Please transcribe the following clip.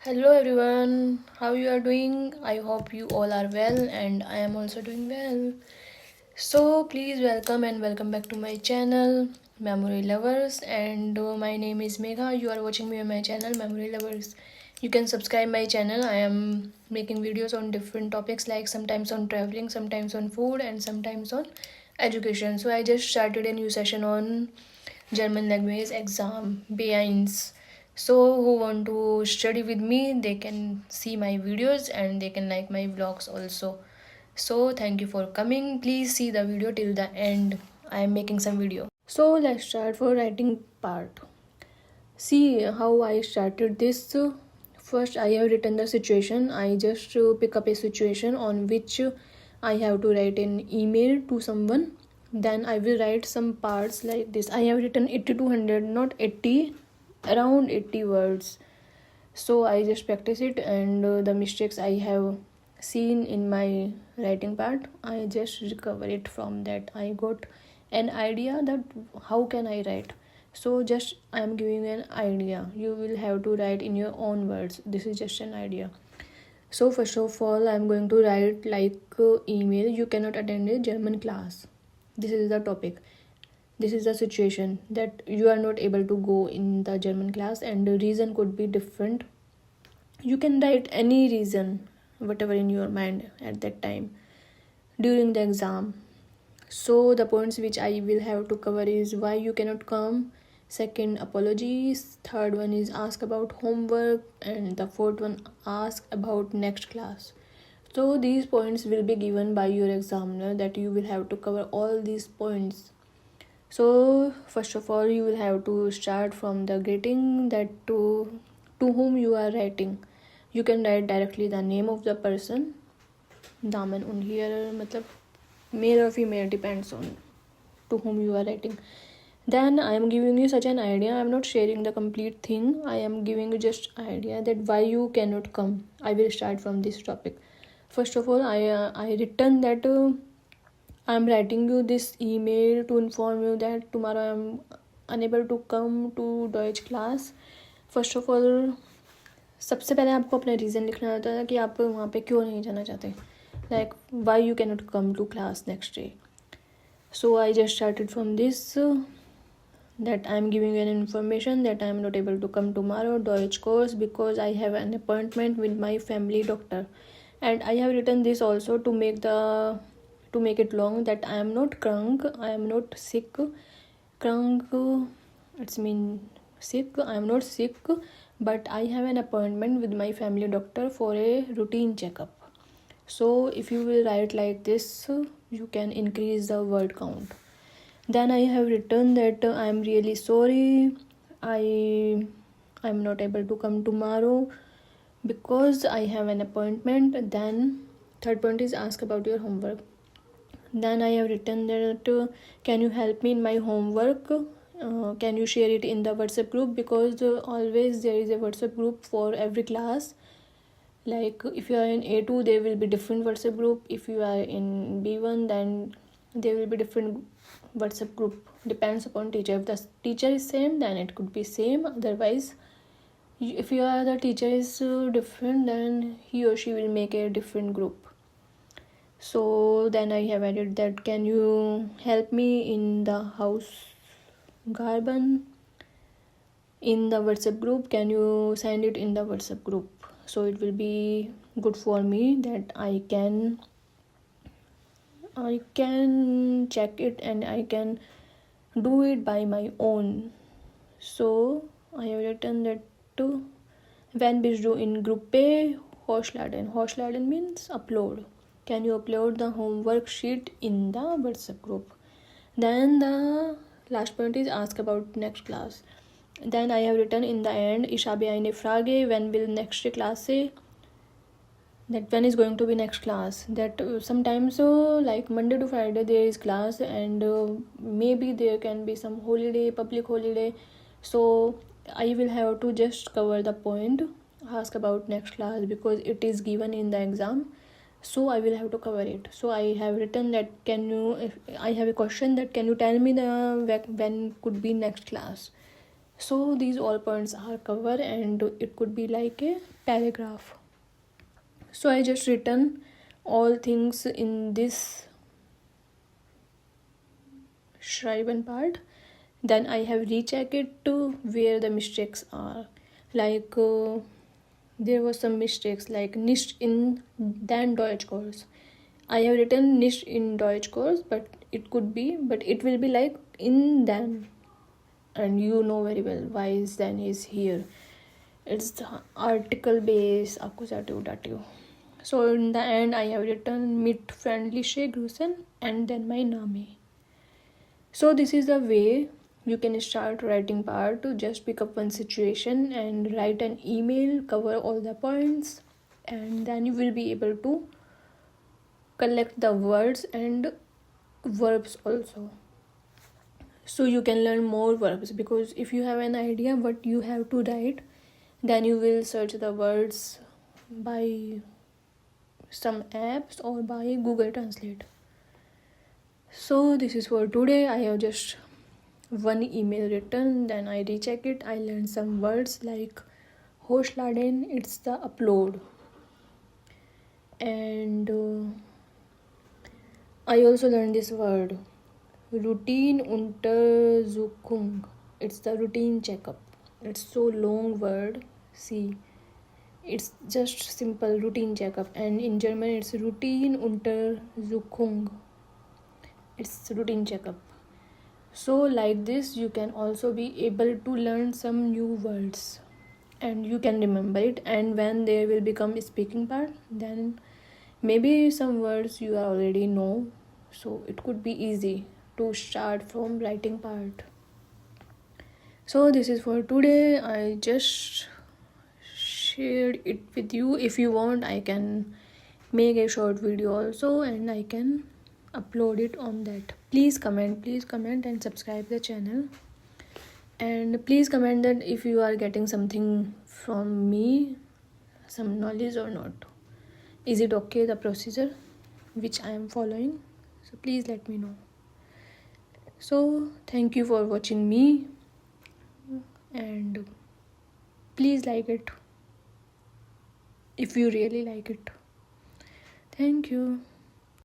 Hello everyone, how you are doing? I hope you all are well and I am also doing well. So please welcome back to my channel Memory Lovers and my name is Megha. You are watching me on my channel Memory Lovers. You can subscribe my channel. I am making videos on different topics like sometimes on traveling, sometimes on food and sometimes on education. So I just started a new session on German language exam B1. So who want to study with me, they can see my videos and they can like my vlogs also. So thank you for coming. Please see the video till the end. I am making some video. So let's start for writing part. See how I started this. First I have written the situation. I just pick up a situation on which I have to write an email to someone. Then I will write some parts like this. I have written 80 to 100, not 80, around 80 words. So I just practice it and the mistakes I have seen in my writing part, I just recover it from that. I got an idea that how can I write. So just I am giving an idea. You will have to write in your own words. This is just an idea. So first of all, I am going to write like email. You cannot attend a German class. This is the topic. This is the situation that you are not able to go in the German class and the reason could be different. You can write any reason, whatever in your mind at that time during the exam. So the points which I will have to cover is why you cannot come, second apologies, third one is ask about homework, and the fourth one ask about next class. So these points will be given by your examiner that you will have to cover all these points. So first of all, you will have to start from the greeting, that to whom you are writing. You can write directly the name of the person. Daman un here matlab male or female depends on to whom you are writing. Then I am giving you such an idea. I am not sharing the complete thing. I am giving you just idea that why you cannot come. I will start from this topic. First of all, I written that I am writing you this email to inform you that tomorrow I am unable to come to Deutsch class. First of all, सबसे पहले आपको अपना reason लिखना होता है कि आप वहाँ पे क्यों नहीं जाना चाहते, like why you can not come to class next day. So I just started from this that I am giving you an information that I am not able to come tomorrow Deutsch course because I have an appointment with my family doctor. And I have written this also to make it long, that I am not krank, I am not sick. Krank, it's mean sick. I am not sick, but I have an appointment with my family doctor for a routine checkup. So if you will write like this, you can increase the word count. Then I have written that I am really sorry, I am not able to come tomorrow because I have an appointment. Then third point is ask about your homework. Then I have written that can you help me in my homework, can you share it in the WhatsApp group, because always there is a WhatsApp group for every class. Like if you are in A2 there will be different WhatsApp group, if you are in B1 then there will be different WhatsApp group, depends upon teacher. If the teacher is same then it could be same, otherwise if you are the teacher is different then he or she will make a different group. So then I have added that can you help me in the house garden in the WhatsApp group, can you send it in the WhatsApp group, so it will be good for me that I can check it and I can do it by my own. So I have written that to when bist du in Gruppe hochladen. Hochladen means upload. Can you upload the homework sheet in the WhatsApp group? Then the last point is ask about next class. Then I have written in the end, ich habe eine Frage, when will next class say, that when is going to be next class. That sometimes like Monday to Friday there is class and maybe there can be some holiday, public holiday. So I will have to just cover the point, ask about next class, because it is given in the exam. So I will have to cover it. So I have written that I have a question that can you tell me the when could be next class. So these all points are covered and it could be like a paragraph. So I just written all things in this schreiben part. Then I have rechecked it to where the mistakes are. Like there were some mistakes like nicht in den Deutsch course. I have written nicht in Deutsch course, but it will be like in then. And you know very well why is then is here. It's the article base accusative dative. So in the end I have written mit freundliche Grüßen and then my Name. So this is the way you can start writing part. To just pick up one situation and write an email, cover all the points, and then you will be able to collect the words and verbs also. So you can learn more verbs, because if you have an idea what you have to write, then you will search the words by some apps or by Google Translate. So this is for today. I have just one email written, then I recheck it. I learned some words like hochladen, it's the upload, and I also learned this word routine Untersuchung, it's the routine checkup. It's so long word. See, it's just simple routine checkup, and in German it's routine Untersuchung, it's routine checkup. So like this you can also be able to learn some new words and you can remember it, and when there will become a speaking part, then maybe some words you already know, so it could be easy to start from writing part. So this is for today. I just shared it with you. If you want, I can make a short video also and I can upload it on that. Please comment and subscribe the channel, and please comment that if you are getting something from me, some knowledge or not. Is it okay, the procedure which I am following? So please let me know. So thank you for watching me, and please like it if you really like it. Thank you.